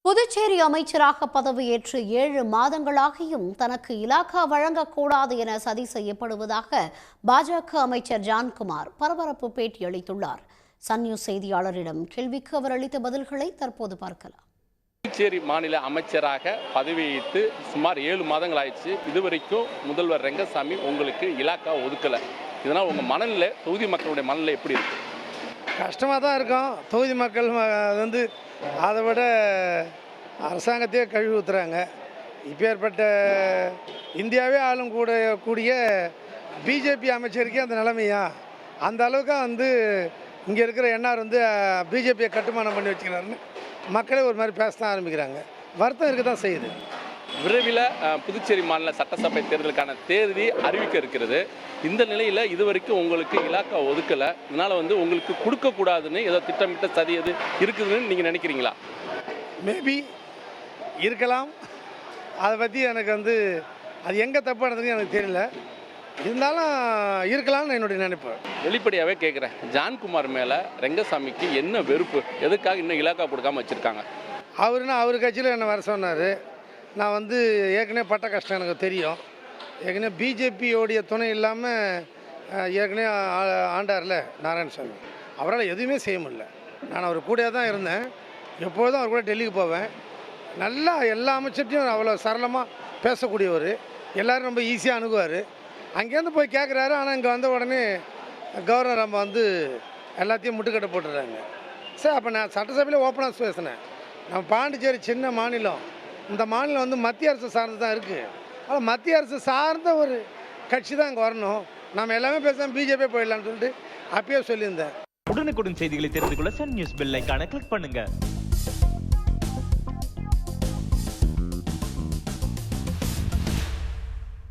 புதுச்சேரி அமைச்சராக பதவியேற்று 7 மாதங்களாகியும் தனக்கு இலாக்கா வழங்கக்கூடாது என சதி செய்யப்படுவதாக பாஜக அமைச்சர் ஜான்குமார் பரபரப்பு பேட்டியளித்துள்ளார். சன் நியூஸ் செய்தியாளரிடம் கேள்விக்கு அவர் அளித்த பதில்களை தற்போது பார்க்கலாம். புதுச்சேரி மாநில அமைச்சராக பதவியேற்று சுமார் 7 மாதங்கள் ஆயிடுச்சு. இதுவரைக்கும் முதல்வர் ரெங்கசாமி உங்களுக்கு இலாக்கா ஒதுக்கலை. இதனால் உங்கள் மனநிலை, தொகுதி மக்களுடைய மனநிலை எப்படி இருக்கு? கஷ்டமாக தான் இருக்கும். தொகுதி மக்கள் வந்து அதை விட அரசாங்கத்தையே கழுவி ஊற்றுறாங்க. இப்பேற்பட்ட இந்தியாவே ஆளும் கூடிய பிஜேபி அமைச்சருக்கே அந்த நிலைமையா? அந்த அளவுக்கு வந்து இங்கே இருக்கிற என்ஆர் வந்து பிஜேபியை கட்டுமானம் பண்ணி வச்சுக்கிறாருன்னு மக்களே ஒரு மாதிரி பேச தான் ஆரம்பிக்கிறாங்க. வருத்தம் இருக்க தான் செய்யுது. விரைவில் புதுச்சேரி மாநில சட்டசபை தேர்தலுக்கான தேதி அறிவிக்க இருக்கிறது. இந்த நிலையில் இதுவரைக்கும் உங்களுக்கு இலாக்கா ஒதுக்கலை. இதனால் வந்து உங்களுக்கு கொடுக்கக்கூடாதுன்னு ஏதோ திட்டமிட்ட சதி எது இருக்குதுன்னு நீங்கள் நினைக்கிறீங்களா? மேபி இருக்கலாம். அதை பற்றி எனக்கு வந்து அது எங்கே தப்பு நடந்ததுன்னு எனக்கு தெரியல. இருந்தாலும் இருக்கலாம்னு என்னுடைய நினைப்பு. வெளிப்படையாகவே கேட்குறேன், ஜான்குமார் மேலே ரெங்கசாமிக்கு என்ன வெறுப்பு? எதுக்காக இன்னும் இலாக்கா கொடுக்காம வச்சுருக்காங்க? அவர் கட்சியில் என்னை வர சொன்னார். நான் வந்து ஏற்கனவே பட்ட கஷ்டம் எனக்கு தெரியும். ஏற்கனவே பிஜேபியோடைய துணை இல்லாமல் ஏற்கனவே ஆண்டார்ல நாராயணசாமி, அவரால் எதுவுமே செய்ய முடியல. நான் அவர் கூட தான் இருந்தேன். எப்பொழுதும் அவர் கூட டெல்லிக்கு போவேன். நல்லா எல்லா அமைச்சர்ட்டையும் அவ்வளோ சரளமாக பேசக்கூடியவர். எல்லோரும் ரொம்ப ஈஸியாக அணுகுவார். அங்கேருந்து போய் கேட்குறாரு. ஆனால் இங்கே வந்த உடனே கவர்னர் நம்ம வந்து எல்லாத்தையும் முட்டுக்கட்டை போட்டுடுறாங்க. சரி, அப்போ நான் சட்டசபையில் ஓப்பனாக பேசினேன். நம்ம பாண்டிச்சேரி சின்ன மாநிலம். இந்த மாநிலம் வந்து மத்திய அரசு சார்ந்து தான் இருக்குது. ஆனால் மத்திய அரசு சார்ந்த ஒரு கட்சி தான் இங்கே வரணும். நம்ம எல்லாமே பேசாமல் பிஜேபி போயிடலான்னு சொல்லிட்டு அப்பயே சொல்லியிருந்தேன். உடனுக்குடன் செய்திகளை தெரிந்து கொள்ள சன் நியூஸ் பெல் ஐகானை கிளிக் பண்ணுங்கள்.